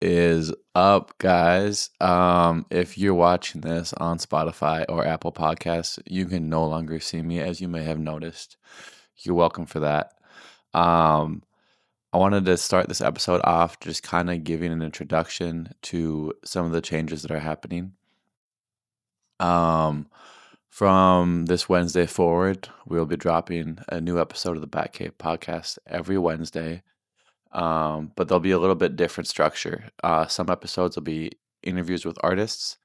Is up, guys? If you're watching this on Spotify or Apple Podcasts, you can no longer see me, as you may have noticed. You're welcome for that. Um, I wanted to start this episode off just kind of giving an introduction to some of the changes that are happening. Um, from this Wednesday forward, we'll be dropping a new episode of the Batcave Podcast every Wednesday. But there'll be a little bit different structure. Some episodes will be interviews with artists,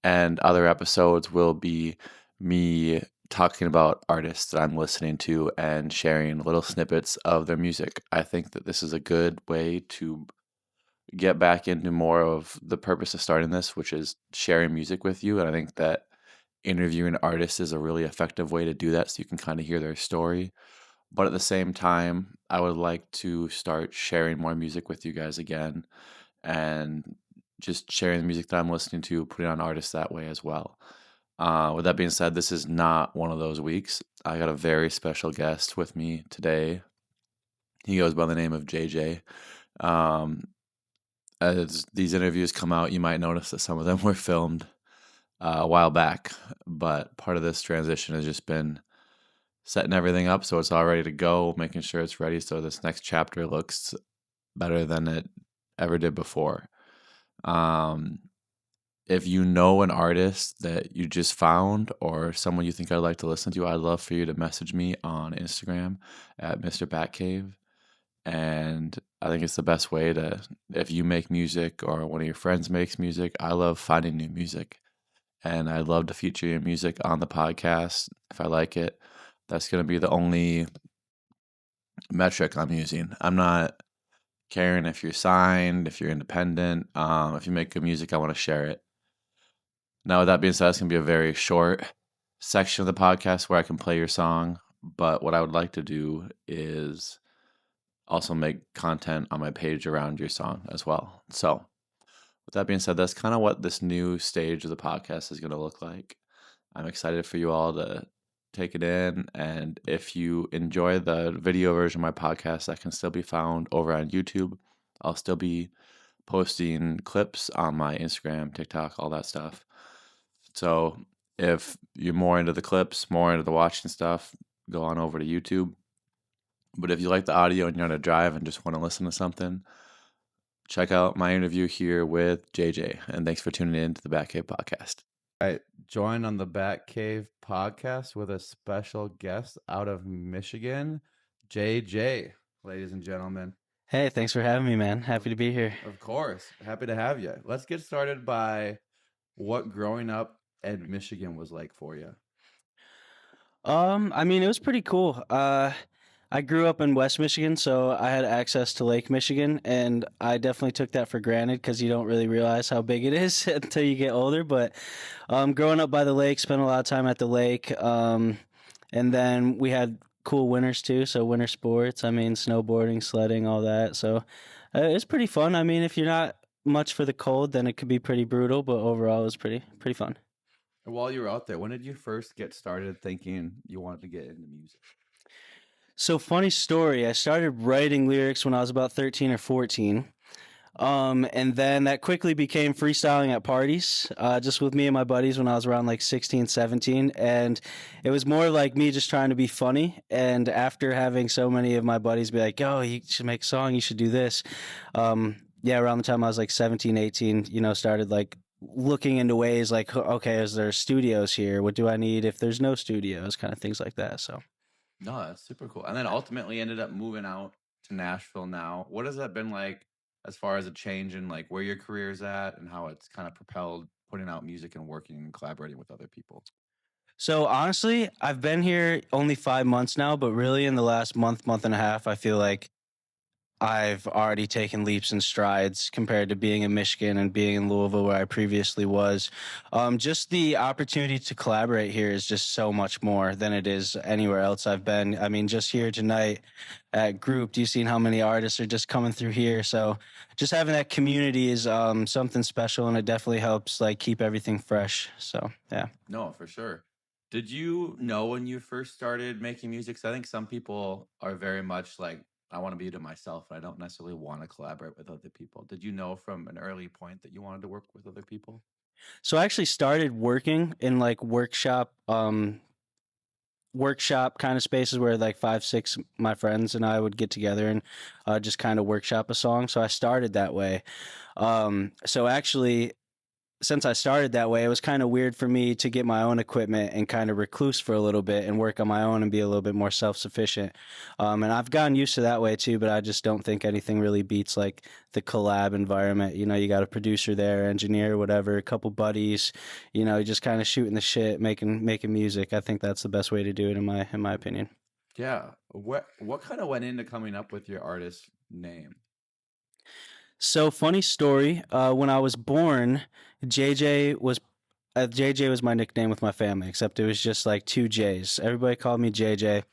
and other episodes will be me talking about artists that I'm listening to and sharing little snippets of their music. I think that this is a good way to get back into more of the purpose of starting this, which is sharing music with you. And I think that interviewing artists is a really effective way to do that so you can kind of hear their story. But at the same time, I would like to start sharing more music with you guys again and just sharing the music that I'm listening to, putting on artists that way as well. With that being said, this is not one of those weeks. I got a very special guest with me today. He goes by the name of JayJ. Um, as these interviews come out, you might notice that some of them were filmed a while back, but part of this transition has just been setting everything up so it's all ready to go, making sure it's ready so this next chapter looks better than it ever did before. Um, if you know an artist that you just found or someone you think I'd like to listen to, I'd love for you to message me on Instagram at Mr. Batcave. And I think it's the best way to, if you make music or one of your friends makes music, I love finding new music. And I'd love to feature your music on the podcast if I like it. That's going to be the only metric I'm using. I'm not caring if you're signed, if you're independent. If you make good music, I want to share it. Now, with that being said, it's going to be a very short section of the podcast where I can play your song. But what I would like to do is also make content on my page around your song as well. So, with that being said, that's kind of what this new stage of the podcast is going to look like. I'm excited for you all to take it in. And if you enjoy the video version of my podcast, that can still be found over on YouTube. I'll still be posting clips on my Instagram, TikTok, all that stuff. So if you're more into the clips, more into the watching stuff, go on over to YouTube. But if you like the audio and you're on a drive and just want to listen to something, check out my interview here with JJ. And thanks for tuning in to the Batcave Podcast. I joined on the Batcave Podcast with a special guest out of Michigan, JayJ, ladies and gentlemen. Hey, thanks for having me, man. Happy to be here. Of course, happy to have you. Let's get started by what growing up in Michigan was like for you. It was pretty cool. I grew up in West Michigan, so I had access to Lake Michigan, and I definitely took that for granted because you don't really realize how big it is until you get older. But growing up by the lake, spent a lot of time at the lake, and then we had cool winters too. So winter sports, snowboarding, sledding, all that. So it's pretty fun. If you're not much for the cold, then it could be pretty brutal, but overall, it was pretty fun. And while you were out there, when did you first get started thinking you wanted to get into music? So funny story. I started writing lyrics when I was about 13 or 14. And then that quickly became freestyling at parties, just with me and my buddies when I was around like 16, 17. And it was more like me just trying to be funny. And after having so many of my buddies be like, oh, you should make a song, you should do this. Yeah, around the time I was like 17, 18, started like looking into ways like, okay, is there studios here? What do I need if there's no studios? Kind of things like that. So. No, that's super cool. And then ultimately ended up moving out to Nashville now. What has that been like as far as a change in like where your career's at and how it's kind of propelled putting out music and working and collaborating with other people? So honestly, I've been here only 5 months now, but really in the last month and a half, I feel like I've already taken leaps and strides compared to being in Michigan and being in Louisville where I previously was. Just the opportunity to collaborate here is just so much more than it is anywhere else I've been. Just here tonight at Group, you've seen how many artists are just coming through here. So just having that community is something special, and it definitely helps like keep everything fresh. So yeah. No, for sure. Did you know when you first started making music? 'Cause I think some people are very much like, I want to be to myself. I don't necessarily want to collaborate with other people. Did you know from an early point that you wanted to work with other people? So I actually started working in like workshop kind of spaces where like 5, 6 my friends and I would get together and just kind of workshop a song. So I started that way. So actually, since I started that way, it was kind of weird for me to get my own equipment and kind of recluse for a little bit and work on my own and be a little bit more self-sufficient. And I've gotten used to that way too, but I just don't think anything really beats like the collab environment. You know, you got a producer there, engineer, whatever, a couple buddies, you know, just kind of shooting the shit, making music. I think that's the best way to do it in my opinion. Yeah. What kind of went into coming up with your artist name? So funny story. When I was born, JJ was JJ was my nickname with my family, except it was just like 2 J's. Everybody called me JJ.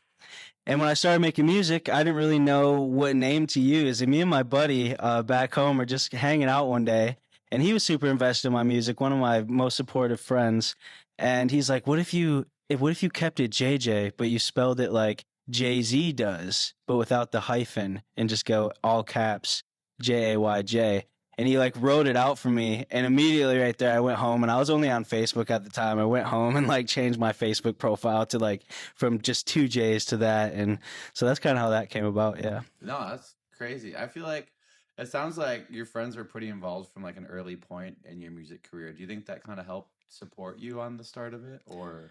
And when I started making music, I didn't really know what name to use. And me and my buddy back home were just hanging out one day, and he was super invested in my music, one of my most supportive friends. And he's like, what if you kept it JJ, but you spelled it like Jay-Z does, but without the hyphen and just go all caps JAYJ?" And he like wrote it out for me, and immediately right there I went home, and I was only on Facebook at the time. I went home and like changed my Facebook profile to like from just 2 J's to that, and so that's kind of how that came about. Yeah. No, that's crazy. I feel like it sounds like your friends were pretty involved from like an early point in your music career. Do you think that kind of helped support you on the start of it, or?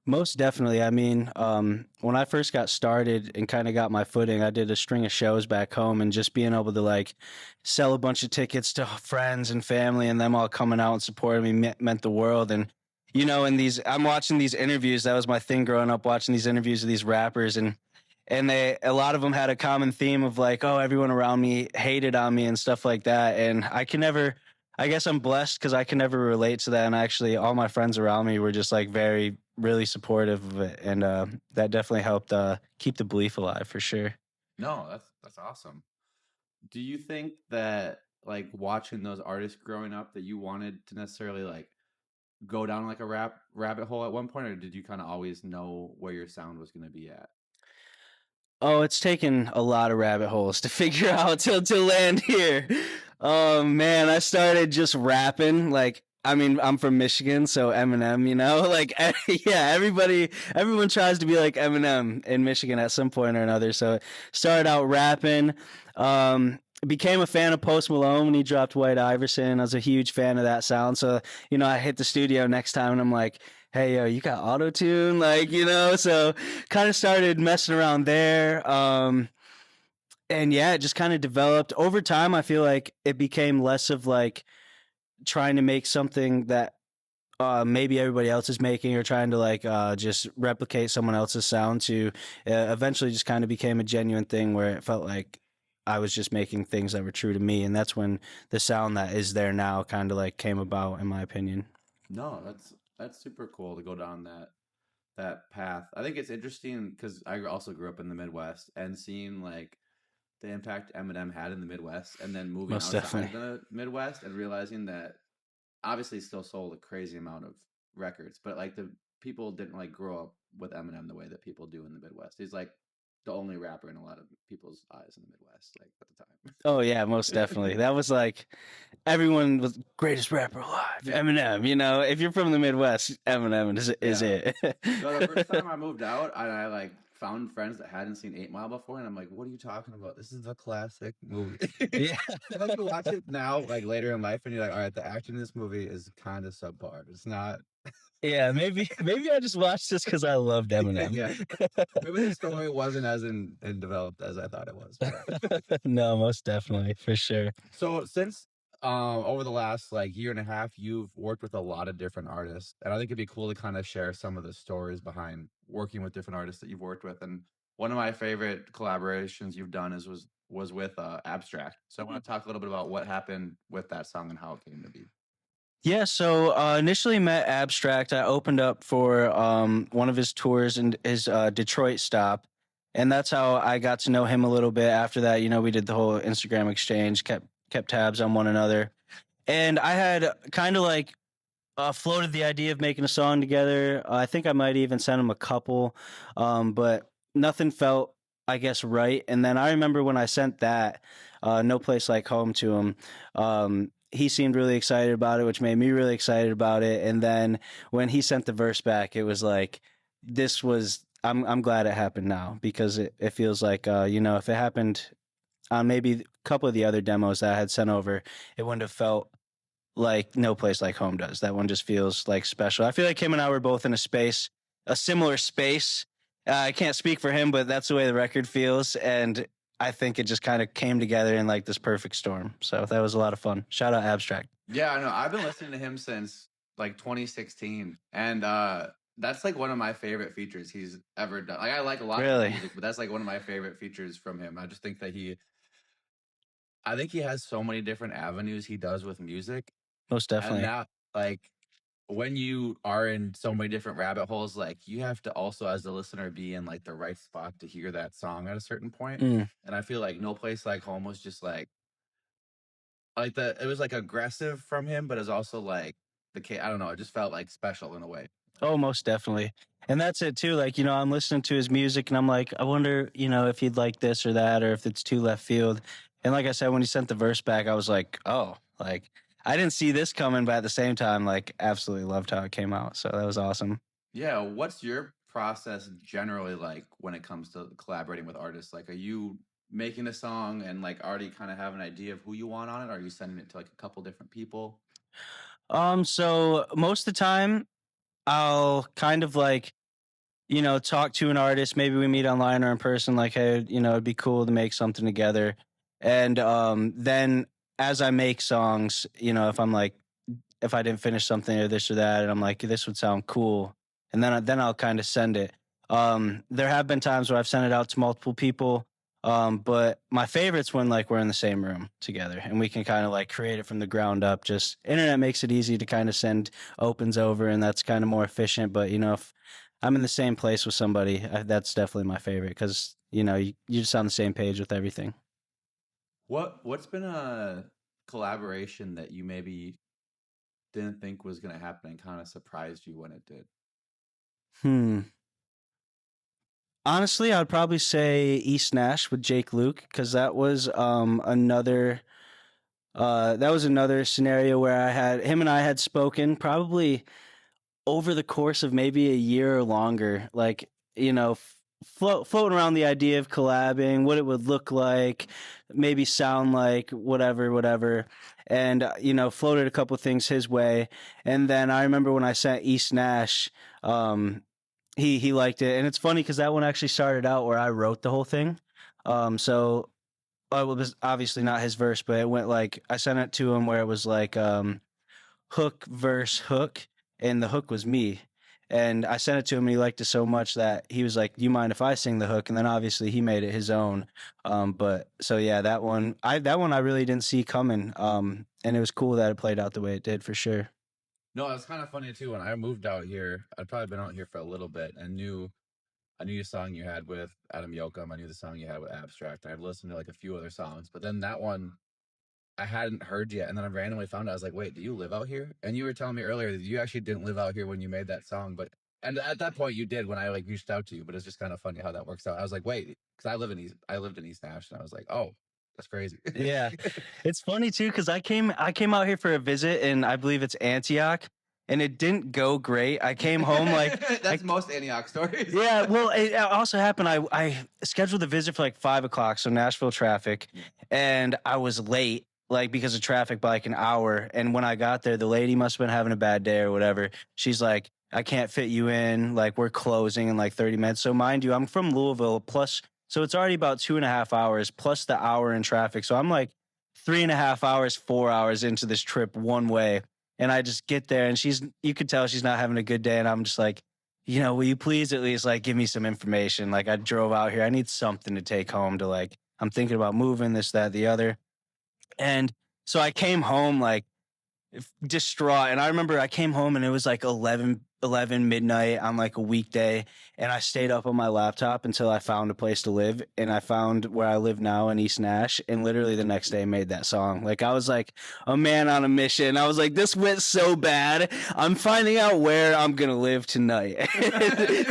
Most definitely. I mean, when I first got started and kind of got my footing, I did a string of shows back home, and just being able to like sell a bunch of tickets to friends and family and them all coming out and supporting me meant the world. And, you know, I'm watching these interviews. That was my thing growing up, watching these interviews of these rappers, and a lot of them had a common theme of like, oh, everyone around me hated on me and stuff like that. And I guess I'm blessed because I can never relate to that. And actually, all my friends around me were just like really supportive of it. And that definitely helped keep the belief alive for sure. No, that's awesome. Do you think that like watching those artists growing up that you wanted to necessarily like go down like a rabbit hole at one point, or did you kind of always know where your sound was going to be at? Oh, it's taken a lot of rabbit holes to figure out to land here. Oh man, I started just rapping. Like, I mean, I'm from Michigan, so Eminem, you know, like yeah, everyone tries to be like Eminem in Michigan at some point or another. So started out rapping. Became a fan of Post Malone when he dropped White Iverson. I was a huge fan of that sound. So, you know, I hit the studio next time and I'm like, hey, yo, you got auto tune? Like, you know, so kind of started messing around there. And yeah, it just kind of developed over time. I feel like it became less of like trying to make something that maybe everybody else is making, or trying to like just replicate someone else's sound, to eventually just kind of became a genuine thing where it felt like I was just making things that were true to me. And that's when the sound that is there now kind of like came about, in my opinion. No, that's super cool to go down that path. I think it's interesting because I also grew up in the Midwest and seeing like the impact Eminem had in the Midwest, and then moving Most outside definitely. the Midwest and realizing that obviously still sold a crazy amount of records, but like the people didn't like grow up with Eminem the way that people do in the Midwest. He's like the only rapper in a lot of people's eyes in the Midwest, like at the Oh yeah, most definitely. time. That was like everyone was greatest rapper alive, Eminem. You know, if you're from the Midwest, Eminem is Yeah. it. No, the first time I moved out, I like found friends that hadn't seen 8 Mile before, and I'm like, "What are you talking about? This is a classic movie." Yeah. And then you watch it now, like later in life, and you're like, "All right, the acting in this movie is kind of subpar. It's not." Yeah, maybe I just watched this because I loved Eminem. Yeah, maybe the story wasn't as in developed as I thought it was. No, most definitely, for sure. So since over the last like year and a half, you've worked with a lot of different artists, and I think it'd be cool to kind of share some of the stories behind working with different artists that you've worked with. And one of my favorite collaborations you've done was with Abstract. So I want to talk a little bit about what happened with that song and how it came to be. Yeah, so initially met Abstract. I opened up for one of his tours and his Detroit stop, and that's how I got to know him a little bit. After that, you know, we did the whole Instagram exchange, kept tabs on one another, and I had kind of like floated the idea of making a song together. I think I might even send him a couple, but nothing felt I guess, right. And then I remember when I sent that No Place Like Home to him, he seemed really excited about it, which made me really excited about it. And then when he sent the verse back, it was like, I'm glad it happened now, because it feels like, if it happened on maybe a couple of the other demos that I had sent over, it wouldn't have felt like No Place Like Home does. That one just feels like special. I feel like him and I were both in a similar space. I can't speak for him, but that's the way the record feels. And I think it just kind of came together in like this perfect storm. So that was a lot of fun. Shout out Abstract. Yeah, I know. I've been listening to him since like 2016. And that's like one of my favorite features he's ever done. Like I like a lot of Really? music, but that's like one of my favorite features from him. I just think that I think he has so many different avenues he does with music. Most And definitely. now, like, when you are in so many different rabbit holes, like, you have to also, as the listener, be in like the right spot to hear that song at a certain point. Mm. And I feel like No Place Like Home was just like it was like aggressive from him, but it's also like I don't know, it just felt like special in a way. Oh, most definitely. And that's it too. Like, I'm listening to his music and I'm like, I wonder, if he'd like this or that, or if it's too left field. And like I said, when he sent the verse back, I was like, oh, like I didn't see this coming, but at the same time, like absolutely loved how it came out. So that was awesome. Yeah. What's your process generally like when it comes to collaborating with artists? Like, are you making a song and like already kind of have an idea of who you want on it? Or are you sending it to like a couple different people? So most of the time I'll kind of like, talk to an artist. Maybe we meet online or in person, like, hey, it'd be cool to make something together. And then as I make songs, if I didn't finish something or this or that, and I'm like, this would sound cool, and then I'll kind of send it. There have been times where I've sent it out to multiple people, but my favorite's when like we're in the same room together and we can kind of like create it from the ground up. Just internet makes it easy to kind of send opens over, and that's kind of more efficient. But if I'm in the same place with somebody, that's definitely my favorite, because you're just on the same page with everything. What's been a collaboration that you maybe didn't think was going to happen and kind of surprised you when it did? Honestly, I'd probably say East Nash with Jake Luke, because that was another scenario where him and I had spoken probably over the course of maybe a year or longer, like, floating around the idea of collabing, what it would look like, maybe sound like, whatever. And, floated a couple things his way. And then I remember when I sent East Nash, he liked it. And it's funny because that one actually started out where I wrote the whole thing. So it was obviously not his verse, but it went like, I sent it to him where it was like, hook, verse, hook, and the hook was me. And I sent it to him, and he liked it so much that he was like, "Do you mind if I sing the hook?" And then obviously he made it his own. But so yeah, that one I really didn't see coming. And it was cool that it played out the way it did, for sure. No, it's kind of funny too. When I moved out here, I'd probably been out here for a little bit and I knew the song you had with Adam Yoakum. I knew the song you had with Abstract. I'd listened to like a few other songs, but then that one I hadn't heard yet. And then I randomly found out. I was like, wait, do you live out here? And you were telling me earlier that you actually didn't live out here when you made that song, and at that point you did when I like reached out to you. But it's just kind of funny how that works out. I was like, wait, because I lived in East Nash, and I was like, oh, that's crazy. Yeah, it's funny too, because I came out here for a visit, and I believe it's Antioch, and it didn't go great. I came home like that's most Antioch stories. Yeah, well, it also happened. I scheduled the visit for like 5 o'clock, so Nashville traffic, and I was late, like because of traffic, by like an hour. And when I got there, the lady must have been having a bad day or whatever. She's like, "I can't fit you in. Like we're closing in like 30 minutes." So mind you, I'm from Louisville, so it's already about 2.5 hours plus the hour in traffic. So I'm like 3.5 hours, 4 hours into this trip one way, and I just get there, and you could tell she's not having a good day, and I'm just like, will you please at least like give me some information? Like I drove out here. I need something to take home to like, I'm thinking about moving, this, that, the other. And so I came home like distraught. And I remember I came home and it was like 11 midnight on like a weekday, and I stayed up on my laptop until I found a place to live, and I found where I live now in East Nash, and literally the next day made that song. Like I was like a man on a mission. I was like, this went so bad, I'm finding out where I'm gonna live tonight.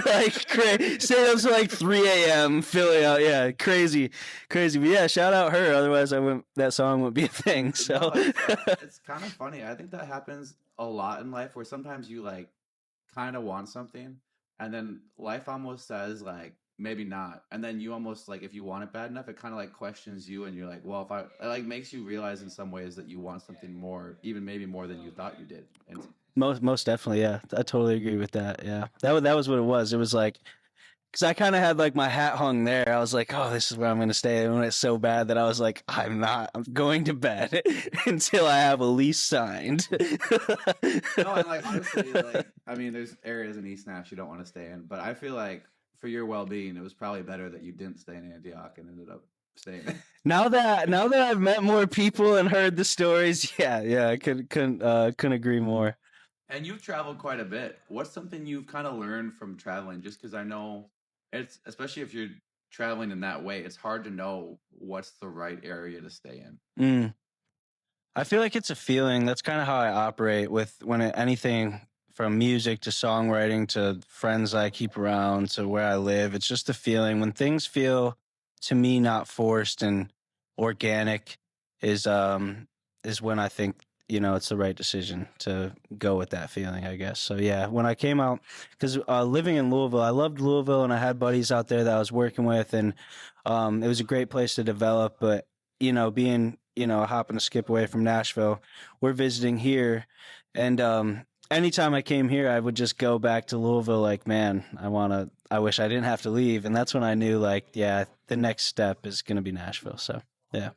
Like stayed up to like 3 a.m. filling out. Yeah, crazy. But yeah, shout out her, otherwise that song wouldn't be a thing. So No, it's kind of funny. I think that happens a lot in life where sometimes you like kind of want something and then life almost says like maybe not, and then you almost like if you want it bad enough it kind of like questions you and you're like, well, if I it like makes you realize in some ways that you want something more, even maybe more than you thought you did. And most definitely, yeah, I totally agree with that. Yeah, that was what it was. It was like, because I kind of had like my hat hung there. I was like, oh, this is where I'm going to stay. And it's so bad that I was like, I'm going to bed until I have a lease signed. no, and like honestly, like I mean, there's areas in East Nash you don't want to stay in, but I feel like for your well-being, it was probably better that you didn't stay in Antioch and ended up staying. Now that I've met more people and heard the stories, yeah, I couldn't agree more. And you've traveled quite a bit. What's something you've kind of learned from traveling? Just because I know it's, especially if you're traveling in that way, it's hard to know what's the right area to stay in. I feel like it's a feeling. That's kind of how I operate with anything from music to songwriting to friends I keep around to where I live. It's just a feeling. When things feel to me not forced and organic is when I think, it's the right decision to go with that feeling, I guess. So yeah, when I came out, because living in Louisville, I loved Louisville and I had buddies out there that I was working with, and it was a great place to develop. But being a hop and a skip away from Nashville, we're visiting here, and anytime I came here, I would just go back to Louisville. Like, man, I wish I didn't have to leave, and that's when I knew, like, yeah, the next step is gonna be Nashville. So yeah.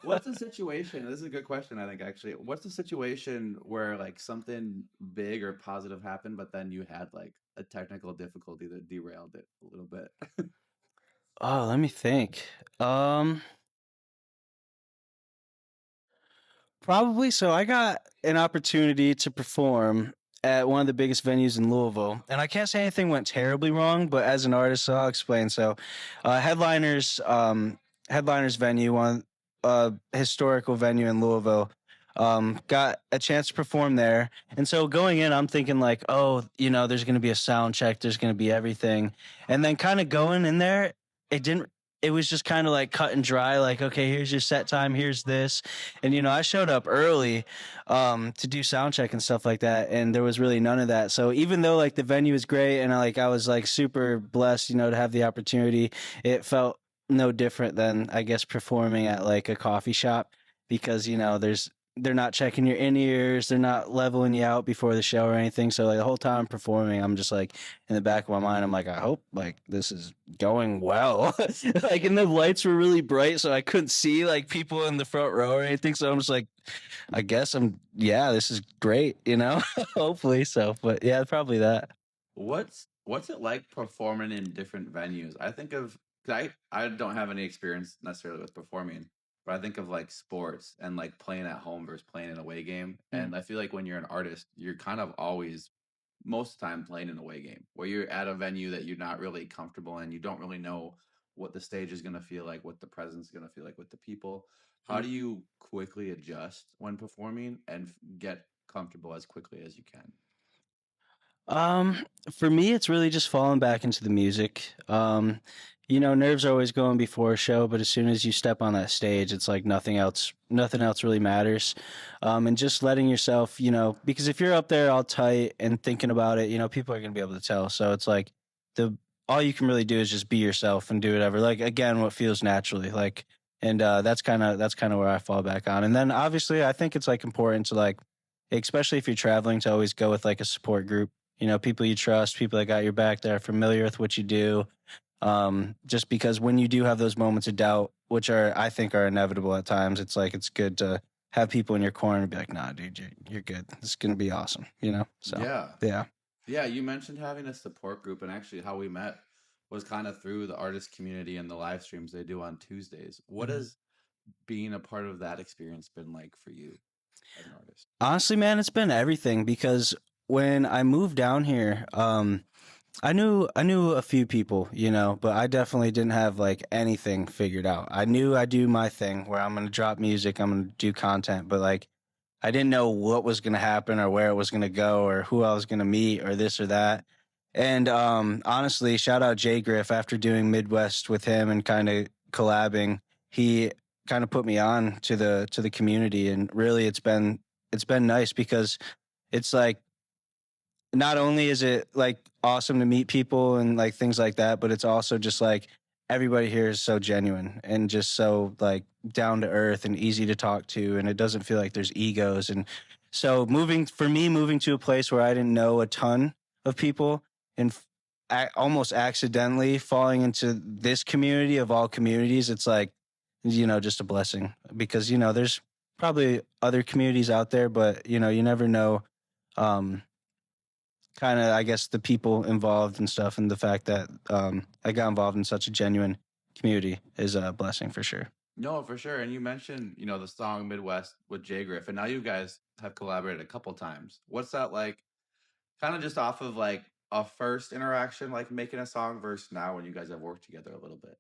What's the situation? This is a good question, I think, actually. What's the situation where like something big or positive happened, but then you had like a technical difficulty that derailed it a little bit? Oh, let me think. Probably. So I got an opportunity to perform at one of the biggest venues in Louisville, and I can't say anything went terribly wrong, but as an artist, so I'll explain. So, headliners venue, one historical venue in Louisville, got a chance to perform there, and so going in, I'm thinking like, oh, there's going to be a sound check, there's going to be everything, and then kind of going in there, it didn't. It was just kind of like cut and dry, like, okay, here's your set time, here's this. And, I showed up early to do sound check and stuff like that. And there was really none of that. So even though like the venue was great and I was like super blessed, to have the opportunity, it felt no different than, I guess, performing at like a coffee shop, because, they're not checking your in ears, they're not leveling you out before the show or anything. So like the whole time I'm performing, I'm just like in the back of my mind, I'm like, I hope like this is going well. Like, and the lights were really bright, so I couldn't see like people in the front row or anything. So I'm just like, I guess this is great, hopefully. So, but yeah, probably that. What's it like performing in different venues? I think of, 'cause I don't have any experience necessarily with performing, but I think of like sports and like playing at home versus playing an away game. And I feel like when you're an artist, you're kind of always most of the time playing an away game where you're at a venue that you're not really comfortable in. You don't really know what the stage is going to feel like, what the presence is going to feel like with the people. How do you quickly adjust when performing and get comfortable as quickly as you can? For me, it's really just falling back into the music. Nerves are always going before a show, but as soon as you step on that stage, it's like nothing else really matters. And just letting yourself, because if you're up there all tight and thinking about it, people are going to be able to tell. So it's like all you can really do is just be yourself and do whatever. Like, again, what feels naturally, like, and that's kind of where I fall back on. And then obviously, I think it's like important to like, especially if you're traveling, to always go with like a support group, people you trust, people that got your back, that are familiar with what you do. Just because when you do have those moments of doubt, which I think are inevitable at times, it's like, it's good to have people in your corner and be like, nah, dude, you're good. This is going to be awesome, So, yeah. Yeah, you mentioned having a support group, and actually how we met was kind of through the artist community and the live streams they do on Tuesdays. What has being a part of that experience been like for you? as an artist? Honestly, man, it's been everything because when I moved down here, I knew a few people, but I definitely didn't have like anything figured out. I knew I do my thing where I'm gonna drop music, I'm gonna do content, but like I didn't know what was gonna happen or where it was gonna go or who I was gonna meet or this or that. And honestly, shout out jgriff after doing Midwest with him and kind of collabing. He kind of put me on to the community, and really, it's been nice because it's like not only is it like awesome to meet people and like things like that, but it's also just like everybody here is so genuine and just so like down to earth and easy to talk to, and it doesn't feel like there's egos. And so moving to a place where I didn't know a ton of people and almost accidentally falling into this community of all communities, it's like just a blessing because there's probably other communities out there, but you never know. Um, Kind of, I guess, the people involved and stuff, and the fact that I got involved in such a genuine community is a blessing for sure. No, for sure. And you mentioned, the song Midwest with Jay Griff, and now you guys have collaborated a couple times. What's that like? Kind of just off of like a first interaction, like making a song versus now when you guys have worked together a little bit.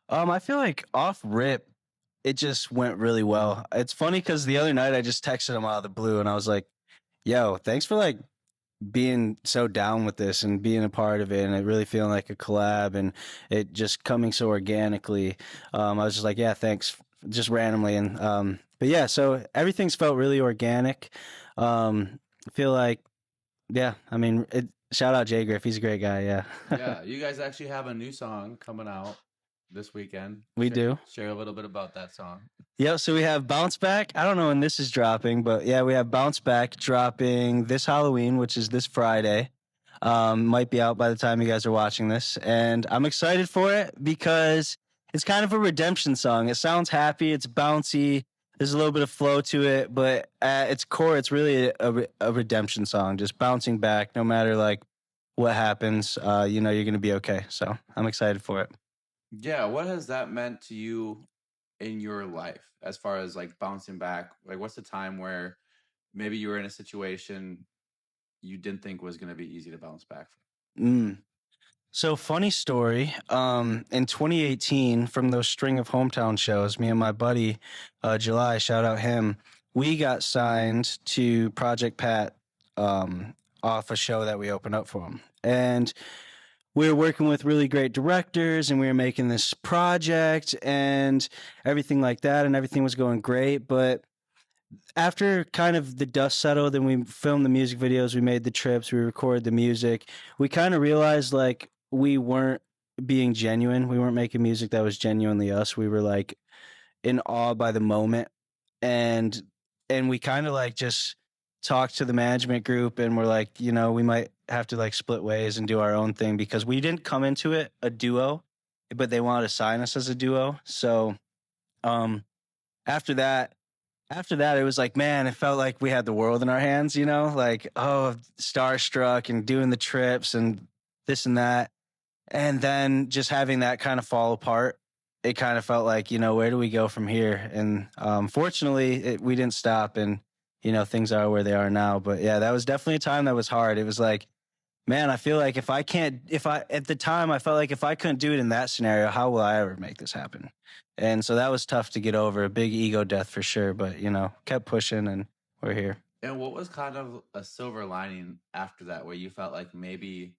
I feel like off rip, it just went really well. It's funny because the other night I just texted him out of the blue, and I was like, "Yo, thanks for like being so down with this and being a part of it, and it really feeling like a collab and it just coming so organically." I was just like, yeah, thanks, just randomly. And but yeah, so everything's felt really organic. I feel like, yeah, I mean, shout out Jay Griff, he's a great guy. Yeah. Yeah, you guys actually have a new song coming out this weekend. We do. Share a little bit about that song. Yep. So we have Bounce Back. I don't know when this is dropping, but yeah, we have Bounce Back dropping this Halloween, which is this Friday. Might be out by the time you guys are watching this. And I'm excited for it because it's kind of a redemption song. It sounds happy, it's bouncy, there's a little bit of flow to it, but at its core, it's really a redemption song, just bouncing back no matter like what happens. You're going to be okay. So I'm excited for it. Yeah, what has that meant to you in your life as far as like bouncing back? Like, what's the time where maybe you were in a situation you didn't think was going to be easy to bounce back from? So funny story. In 2018, from those string of hometown shows, me and my buddy, July, shout out him, we got signed to Project Pat, off a show that we opened up for him, and we were working with really great directors, and we were making this project and everything like that, and everything was going great, but after kind of the dust settled and we filmed the music videos, we made the trips, we recorded the music, we kind of realized like we weren't being genuine. We weren't making music that was genuinely us. We were like in awe by the moment. And we kind of like just talked to the management group and we're like, we might have to like split ways and do our own thing because we didn't come into it a duo, but they wanted to sign us as a duo. So um after that it was like, man, it felt like we had the world in our hands, like, oh, starstruck and doing the trips and this and that. And then just having that kind of fall apart, it kind of felt like, where do we go from here? And fortunately, we didn't stop, and, things are where they are now. But yeah, that was definitely a time that was hard. It was like, man, I feel like at the time, I felt like if I couldn't do it in that scenario, how will I ever make this happen? And so that was tough to get over, a big ego death for sure, but, kept pushing and we're here. And what was kind of a silver lining after that where you felt like maybe,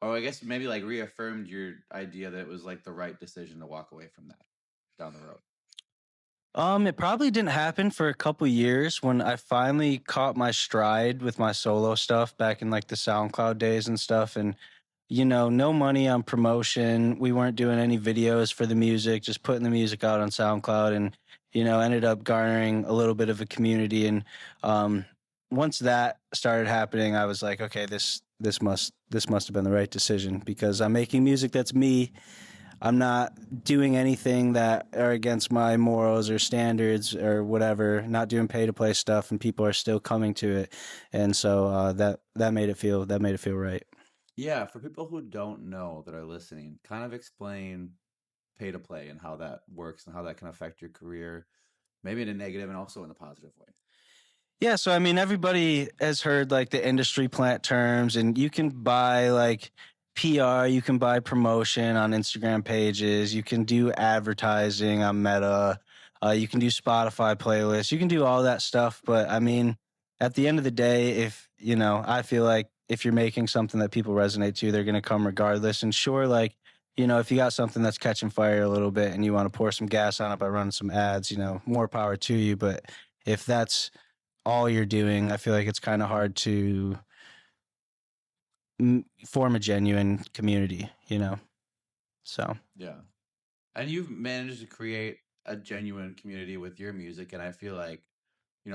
or I guess maybe like reaffirmed your idea that it was like the right decision to walk away from that down the road? It probably didn't happen for a couple years when I finally caught my stride with my solo stuff back in like the SoundCloud days and stuff. And, no money on promotion. We weren't doing any videos for the music, just putting the music out on SoundCloud and, ended up garnering a little bit of a community. And once that started happening, I was like, okay, this must have been the right decision because I'm making music that's me. I'm not doing anything that are against my morals or standards or whatever. Not doing pay to play stuff, and people are still coming to it, and so that made it feel right. Yeah, for people who don't know that are listening, kind of explain pay to play and how that works and how that can affect your career. maybe in a negative and also in a positive way? Yeah, so I mean, everybody has heard like the industry plant terms, and you can buy like PR, you can buy promotion on Instagram pages, you can do advertising on Meta, you can do Spotify playlists, you can do all that stuff. But I mean, at the end of the day, if you know, I feel like if you're making something that people resonate to, they're going to come regardless. And sure, like, you know, if you got something that's catching fire a little bit and you want to pour some gas on it by running some ads, you know, more power to you. But if that's all you're doing, I feel like it's kind of hard to form a genuine community, you know? So, Yeah. And you've managed to create a genuine community with your music. And I feel like,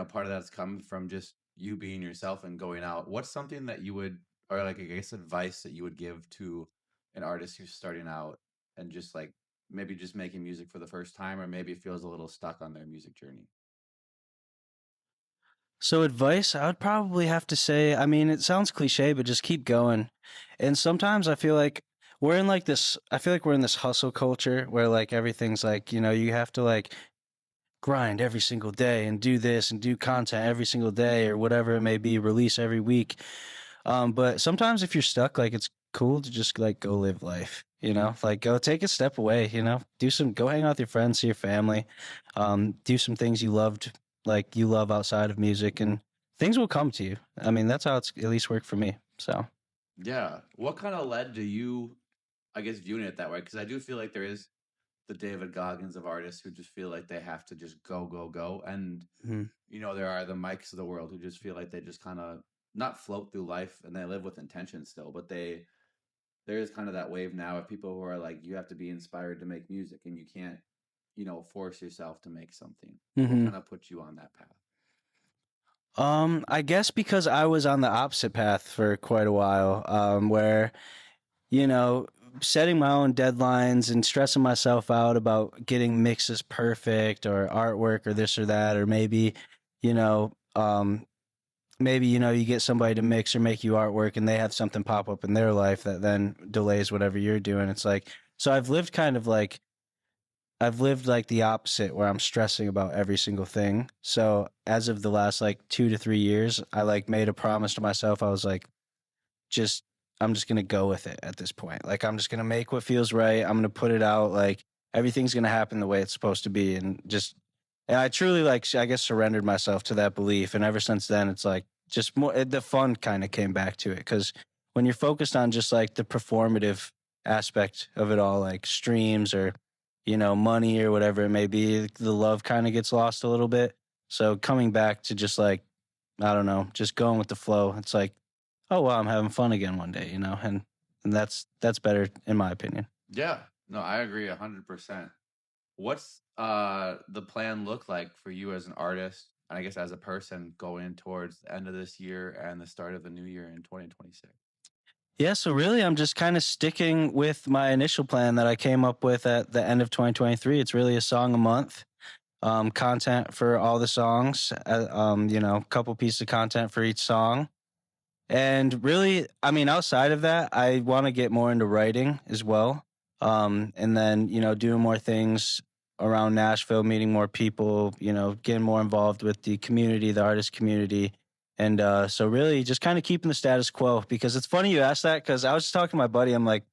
part of that's come from just you being yourself and going out. What's something that you would, or like, I guess, advice that you would give to an artist who's starting out and just like maybe just making music for the first time, or maybe feels a little stuck on their music journey? so advice, I would probably have to say, I mean, it sounds cliche, but just keep going. And sometimes I feel like we're in like this, I feel like we're in this hustle culture where like everything's like, you know, you have to like grind every single day and do this and do content every single day or whatever it may be, release every week. But sometimes if you're stuck, like it's cool to just like go live life, you know, like go take a step away, you know, go hang out with your friends, see your family, do some things you loved, like you love outside of music, and things will come to you. I mean, that's how it's at least worked for me. So, Yeah. What kind of led to you, I guess, viewing it that way? Because I do feel like there is the David Goggins of artists who just feel like they have to just go, go, go. And, mhm. there are the Mikes of the world who just feel like they just kind of not float through life and they live with intention still, but there is kind of that wave now of people who are like, you have to be inspired to make music and you can't, force yourself to make something. What Mhm. kind of put you on that path? I guess because I was on the opposite path for quite a while, where you know, setting my own deadlines and stressing myself out about getting mixes perfect or artwork or this or that, or maybe, you know, maybe, you know, you get somebody to mix or make you artwork and they have something pop up in their life that then delays whatever you're doing. It's like, so I've lived like the opposite where I'm stressing about every single thing. So as of the last like 2 to 3 years, I like made a promise to myself. I was like, just I'm just gonna go with it at this point. Like I'm just gonna make what feels right. I'm gonna put it out. Like everything's gonna happen the way it's supposed to be, and I truly like I guess surrendered myself to that belief. And ever since then, it's like just more the fun kind of came back to it because when you're focused on just like the performative aspect of it all, like streams or money or whatever it may be, the love kind of gets lost a little bit. So coming back to just like I don't know, just going with the flow. It's like oh well, I'm having fun again one day, and that's better in my opinion. Yeah, no, I agree 100%. What's the plan look like for you as an artist and I guess as a person going towards the end of this year and the start of the new year in 2026? Yeah, so really, I'm just kind of sticking with my initial plan that I came up with at the end of 2023. It's really a song a month, content for all the songs, a couple pieces of content for each song. And really, I mean, outside of that, I want to get more into writing as well. And then, doing more things around Nashville, meeting more people, getting more involved with the community, the artist community. And so, really, just kind of keeping the status quo because it's funny you asked that because I was just talking to my buddy. I'm like,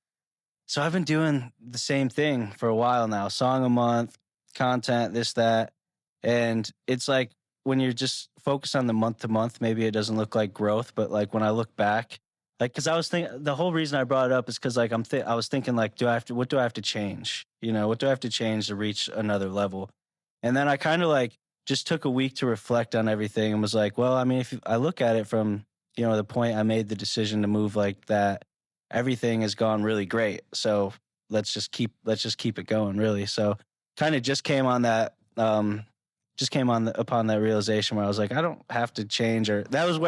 so I've been doing the same thing for a while now, song a month, content, this, that. And it's like when you're just focused on the month to month, maybe it doesn't look like growth. But like when I look back, like, cause I was thinking the whole reason I brought it up is cause like I was thinking like, what do I have to change? What do I have to change to reach another level? And then I kind of like just took a week to reflect on everything and was like, well, I mean, if I look at it from, the point I made the decision to move like that, everything has gone really great. So let's just keep it going really. So kind of just came upon that realization where I was like, I don't have to change or that was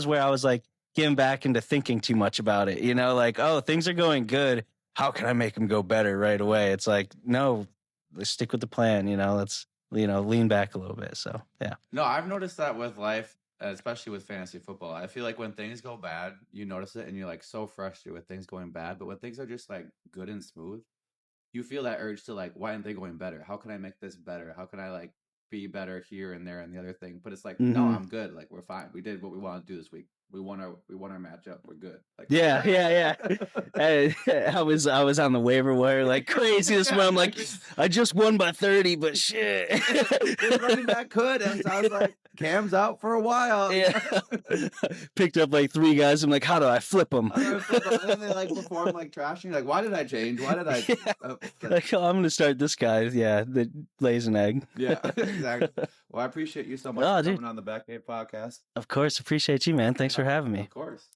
where I was like getting back into thinking too much about it, like, oh, things are going good. How can I make them go better right away? It's like, no, let's stick with the plan, let's, lean back a little bit. So yeah. No, I've noticed that with life, especially with fantasy football. I feel like when things go bad, you notice it and you're like so frustrated with things going bad. But when things are just like good and smooth, you feel that urge to like, why aren't they going better? How can I make this better? How can I like be better here and there and the other thing. But it's like, no, Mhm. I'm good. Like we're fine. We did what we wanted to do this week. We won our matchup. We're good. Like Yeah. I was on the waiver wire like crazy this morning. I'm like, I just won by 30, but shit. This running back could, and so I was like, Cam's out for a while. Yeah. Picked up like 3 guys. I'm like, how do I flip them? And then they like perform like trashing. Like, why did I change? Why did I? Like, oh, I'm gonna start this guy. Yeah, that lays an egg. Yeah, exactly. Well, I appreciate you so much Oh, for dude. coming on the Batcave Podcast. Of course, appreciate you, man. Thanks for having me. Of course.